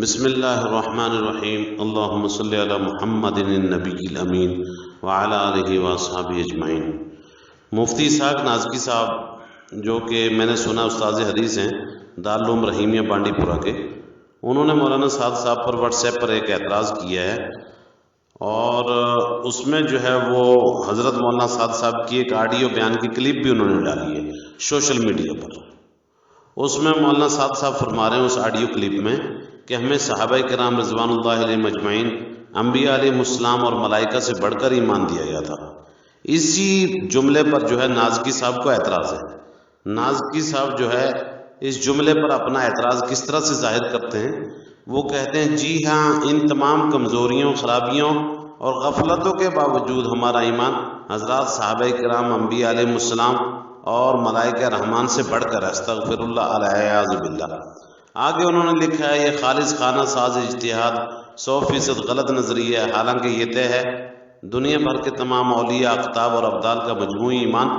بسم اللہ الرحمن الرحیم اللہم صلی علی محمد النبی الامین وعلی آلہ واصحابہ اجمعین۔ مفتی اسحاق نازکی صاحب جو کہ میں نے سنا استاذ حدیث ہیں دارالعلوم رحیمیہ بانڈی پورہ کے، انہوں نے مولانا سعد صاحب پر واٹس ایپ پر ایک اعتراض کیا ہے، اور اس میں جو ہے وہ حضرت مولانا سعد صاحب کی ایک آڈیو بیان کی کلپ بھی انہوں نے ڈالی ہے سوشل میڈیا پر۔ اس میں مولانا سعد صاحب فرما رہے ہیں اس آڈیو کلپ میں کہ ہمیں صحابہ کرام رضوان اللہ علیہ مجمعین، انبیاء علیہ السلام اور ملائکہ سے بڑھ کر ایمان دیا گیا تھا۔ اسی جملے پر جو ہے نازکی صاحب کو اعتراض ہے۔ نازکی صاحب جو ہے اس جملے پر اپنا اعتراض کس طرح سے ظاہر کرتے ہیں، وہ کہتے ہیں جی ہاں، ان تمام کمزوریوں، خرابیوں اور غفلتوں کے باوجود ہمارا ایمان حضرات صحابہ کرام، انبیاء علیہ السلام اور ملائکہ رحمان سے بڑھ کر استغفر اللہ الیاذ باللہ۔ آگے انہوں نے لکھا ہے یہ خالص خانہ ساز اجتہاد 100% غلط نظریہ ہے، حالانکہ یہ طے ہے دنیا بھر کے تمام اولیاء، اقطاب اور ابدال کا مجموعی ایمان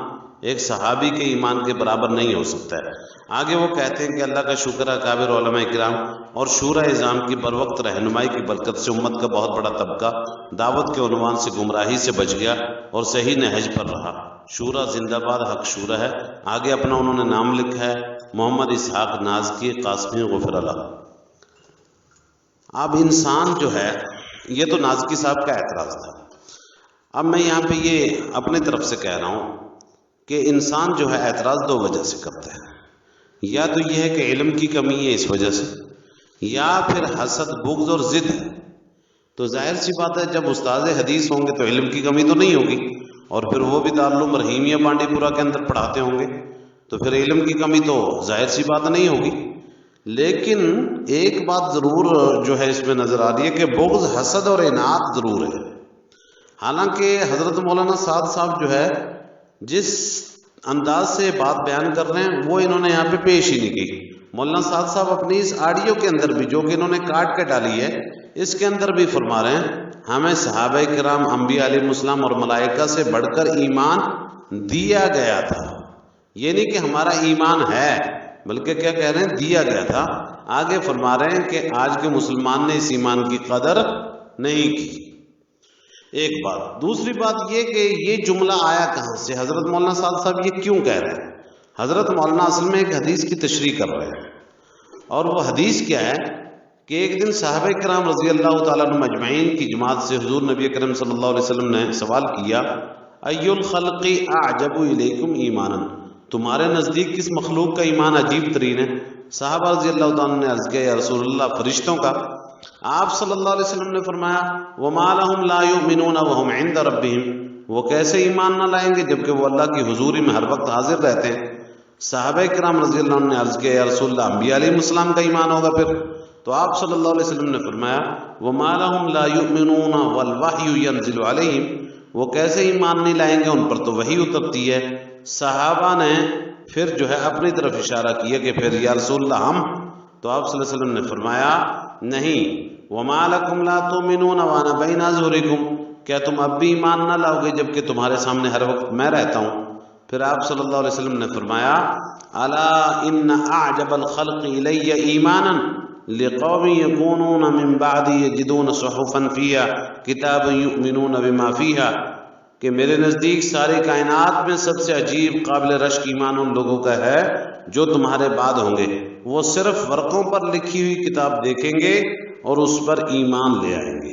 ایک صحابی کے ایمان کے برابر نہیں ہو سکتا ہے۔ آگے وہ کہتے ہیں کہ اللہ کا شکر ہے اکابر علماء کرام اور شورا اعظام کی بروقت رہنمائی کی برکت سے امت کا بہت بڑا طبقہ دعوت کے عنوان سے گمراہی سے بچ گیا اور صحیح نہج پر رہا۔ شورا زندہ باد، حق شورا ہے۔ آگے اپنا انہوں نے نام لکھا ہے محمد اسحاق نازکی قاسمی غفر اللہ۔ اب انسان جو ہے، یہ تو نازکی صاحب کا اعتراض تھا۔ اب میں یہاں پہ یہ اپنے طرف سے کہہ رہا ہوں کہ انسان جو ہے اعتراض دو وجہ سے کرتا ہے، یا تو یہ ہے کہ علم کی کمی ہے اس وجہ سے، یا پھر حسد، بغض اور ضد ہے۔ تو ظاہر سی بات ہے جب استاد حدیث ہوں گے تو علم کی کمی تو نہیں ہوگی، اور پھر وہ بھی دارالعلوم رحیمیہ بانڈی پورہ کے اندر پڑھاتے ہوں گے تو پھر علم کی کمی تو ظاہر سی بات نہیں ہوگی۔ لیکن ایک بات ضرور جو ہے اس میں نظر آ رہی ہے کہ بغض، حسد اور اناد ضرور ہے۔ حالانکہ حضرت مولانا سعد صاحب جو ہے جس انداز سے بات بیان کر رہے ہیں وہ انہوں نے یہاں پہ پیش ہی نہیں کی۔ مولانا سعد صاحب اپنی اس آڈیو کے اندر بھی جو کہ انہوں نے کاٹ کے ڈالی ہے، اس کے اندر بھی فرما رہے ہیں ہمیں صحابہ کرام، انبیاء علیہ السلام اور ملائکہ سے بڑھ کر ایمان دیا گیا تھا۔ یہ نہیں کہ ہمارا ایمان ہے، بلکہ کیا کہہ رہے ہیں، دیا گیا تھا۔ آگے فرما رہے ہیں کہ آج کے مسلمان نے اس ایمان کی قدر نہیں کی۔ ایک بات۔ دوسری بات یہ کہ یہ جملہ آیا کہاں سے، حضرت مولانا سعد صاحب یہ کیوں کہہ رہے ہیں؟ حضرت مولانا اصل میں ایک حدیث کی تشریح کر رہے ہیں، اور وہ حدیث کیا ہے کہ ایک دن صحابہ کرام رضی اللہ تعالیٰ عنہم اجمعین کی جماعت سے حضور نبی کریم صلی اللہ علیہ وسلم نے سوال کیا ای الخلق اعجب الیکم ایمانا، تمہارے نزدیک کس مخلوق کا ایمان عجیب ترین ہے؟ صحابہ رضی اللہ تعالیٰ نے عرض کیا یا رسول اللہ، فرشتوں کا۔ آپ صلی اللہ علیہ وسلم نے فرمایا وما لهم لا يؤمنون وهم عند ربهم، وہ کیسے ایمان نہ لائیں گے جبکہ وہ اللہ کی حضوری میں ہر وقت حاضر رہتے ہیں۔ صحابہ کرام رضی اللہ عنہ نے عرض کیا یا رسول اللہ، انبیاء علیہ السلام کا ایمان ہوگا پھر؟ تو آپ صلی اللہ علیہ وسلم نے فرمایا وما لهم لا يؤمنون والوحی ينزل علیہم، وہ کیسے ایمان نہیں لائیں گے، ان پر تو وحی اترتی ہے۔ صحابہ نے پھر جو ہے اپنی طرف اشارہ کیا کہ پھر یا رسول اللہ ہم؟ تو آپ صلی اللہ علیہ وسلم نے فرمایا نہیں، وما لکم لا تؤمنون وانا بین اظہرکم، کیا تم اب بھی ایمان نہ لاؤ گے جبکہ تمہارے سامنے ہر وقت میں رہتا ہوں؟ پھر آپ صلی اللہ علیہ وسلم نے فرمایا الا ان اعجب الخلق الی ایمانا لقوم یکونون من بعد یجدون صحفا فیہا کتاب یؤمنون بما فیہا، کہ میرے نزدیک ساری کائنات میں سب سے عجیب قابل رشک ایمان ان لوگوں کا ہے جو تمہارے بعد ہوں گے، وہ صرف ورقوں پر لکھی ہوئی کتاب دیکھیں گے اور اس پر ایمان لے آئیں گے۔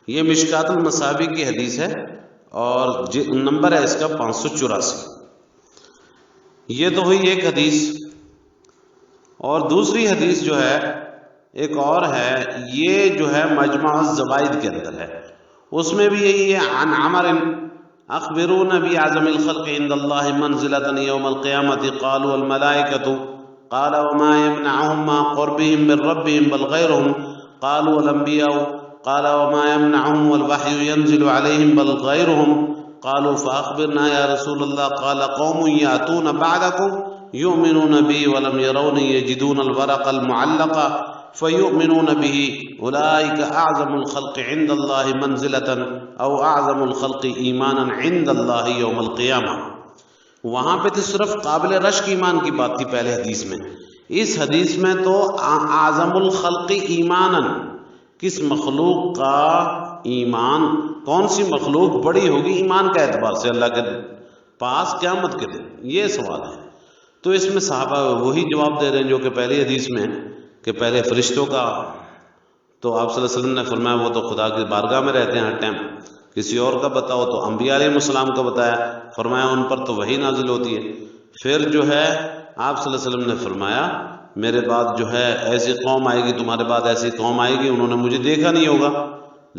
یہ مشکات المصابیح کی حدیث ہے اور نمبر ہے اس کا 584۔ یہ تو ہوئی ایک حدیث، اور دوسری حدیث جو ہے ایک اور ہے، یہ جو ہے مجمع الزوائد کے اندر ہے، اس میں بھی یہی ہے عن عمر اخبرون بعظم الخلق عند اللہ منزلة یوم القیامة قالوا الملائکة قال وما يمنعهم ما قربهم من ربهم بل غيرهم قالوا الانبیاء قال وما يمنعهم والوحی ينزل عليهم بل غيرهم قالوا فاخبرنا یا رسول اللہ قال قوم یاتون بعدکم یؤمنون بی ولم يرون یجدون الورق المعلق فیؤمنون به اولئک اعظم الخلق عند اللہ منزلة او اعظم الخلق ایمانا عند اللہ یوم القیامہ۔ وہاں پہ تو صرف قابل رشک ایمان کی بات تھی پہلے حدیث میں، اس حدیث میں تو اعظم الخلق ایمانن، کس مخلوق کا ایمان، کون سی مخلوق بڑی ہوگی ایمان کے اعتبار سے اللہ کے پاس قیامت کے دن، یہ سوال ہے۔ تو اس میں صحابہ وہی جواب دے رہے ہیں جو کہ پہلی حدیث میں کہ پہلے فرشتوں کا، تو آپ صلی اللہ علیہ وسلم نے فرمایا وہ تو خدا کی بارگاہ میں رہتے ہیں ہر ٹائم۔ کسی اور کا بتاؤ تو انبیاء علیہ السلام کا بتایا، فرمایا ان پر تو وحی نازل ہوتی ہے۔ پھر جو ہے آپ صلی اللہ علیہ وسلم نے فرمایا میرے بعد جو ہے ایسی قوم آئے گی، تمہارے بعد ایسی قوم آئے گی، انہوں نے مجھے دیکھا نہیں ہوگا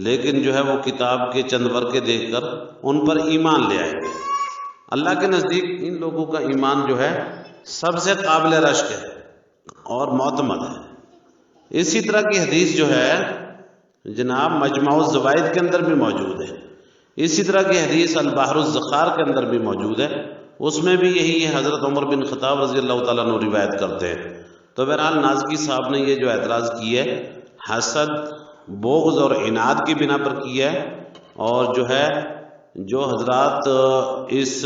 لیکن جو ہے وہ کتاب کے چند ورقے دیکھ کر ان پر ایمان لے آئیں گے۔ اللہ کے نزدیک ان لوگوں کا ایمان جو ہے سب سے قابل رشک ہے اور معتمد ہے۔ اسی طرح کی حدیث جو ہے جناب مجمع الزوائد کے اندر بھی موجود ہے، اسی طرح کی حدیث البحر الزخار کے اندر بھی موجود ہے، اس میں بھی یہی ہے، حضرت عمر بن خطاب رضی اللہ تعالیٰ عنہ روایت کرتے ہیں۔ تو بہرحال نازکی صاحب نے یہ جو اعتراض کی ہے حسد، بغض اور عناد کی بنا پر کی ہے، اور جو ہے جو حضرات اس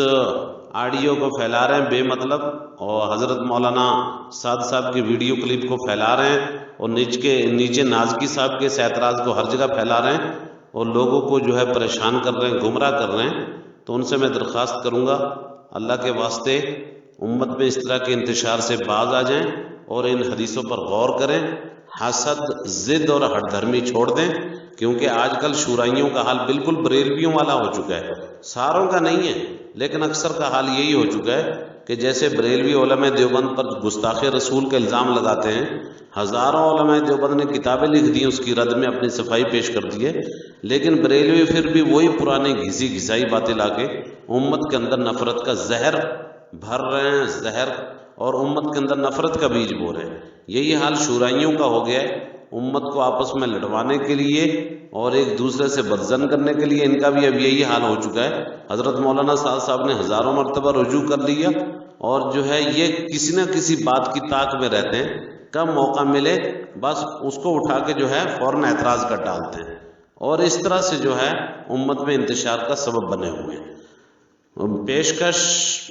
آڈیو کو پھیلا رہے ہیں بے مطلب، اور حضرت مولانا سعد صاحب کی ویڈیو کلپ کو پھیلا رہے ہیں اور نیچے نازکی صاحب کے اس اعتراض کو ہر جگہ پھیلا رہے ہیں اور لوگوں کو جو ہے پریشان کر رہے ہیں، گمراہ کر رہے ہیں، تو ان سے میں درخواست کروں گا اللہ کے واسطے امت میں اس طرح کے انتشار سے باز آ جائیں اور ان حدیثوں پر غور کریں، حسد، ضد اور ہٹ دھرمی چھوڑ دیں، کیونکہ آج کل شورائیوں کا حال بالکل بریلویوں والا ہو چکا ہے، ساروں کا نہیں ہے لیکن اکثر کا حال یہی ہو چکا ہے کہ جیسے بریلوی علماء دیوبند پر گستاخی رسول کا الزام لگاتے ہیں، ہزاروں علماء دیوبند نے کتابیں لکھ دی اس کی رد میں اپنی صفائی پیش کر دی ہے، لیکن بریلوی پھر بھی وہی پرانے گھسی گھسائی باتیں لا کے امت کے اندر نفرت کا زہر بھر رہے ہیں، زہر، اور امت کے اندر نفرت کا بیج بو رہے ہیں۔ یہی حال شورائیوں کا ہو گیا ہے، امت کو آپس میں لڑوانے کے لیے اور ایک دوسرے سے بدزن کرنے کے لیے ان کا بھی اب یہی حال ہو چکا ہے۔ حضرت مولانا صاحب نے ہزاروں مرتبہ رجوع کر لیا اور جو ہے یہ کسی نہ کسی بات کی طاق میں رہتے ہیں، کب موقع ملے بس اس کو اٹھا کے جو ہے فوراً اعتراض کر ڈالتے ہیں اور اس طرح سے جو ہے امت میں انتشار کا سبب بنے ہوئے ہیں۔ پیشکش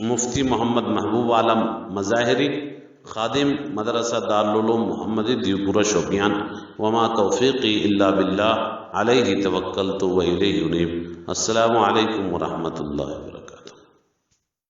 مفتی محمد محبوب عالم مظاہری، خادم مدرسہ دارالعلوم محمدی دیوپورہ شوپیان۔ وما توفیقی الا باللہ، علیہ توکلت و الیہ انیب۔ السلام علیکم ورحمۃ اللہ وبرکاتہ۔